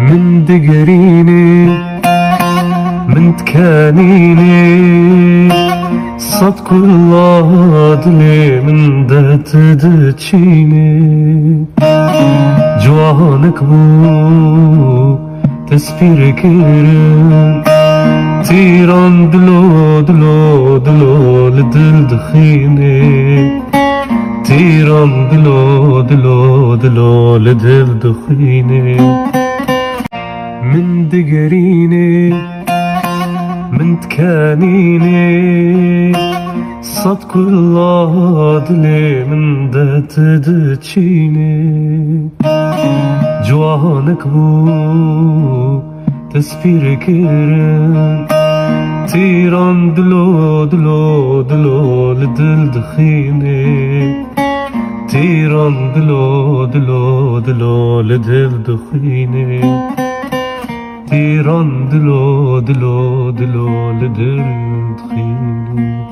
من دقريني من تكانيني صدق الله دلي من دات دتشيني جوانك بو تسبير كيرن تيران دلو دلو دلو لدل دخيني تيران دلو دلو دلو لدل دخيني من دقريني من تكانيني صدق الله دلي من دات دتشيني جوانك بو تسبير كيرن تيران دلو دلو دلو لدل دخيني تيران دلو دلو دلو لدل دخيني تيران دلو دلو دلو لدل دخيني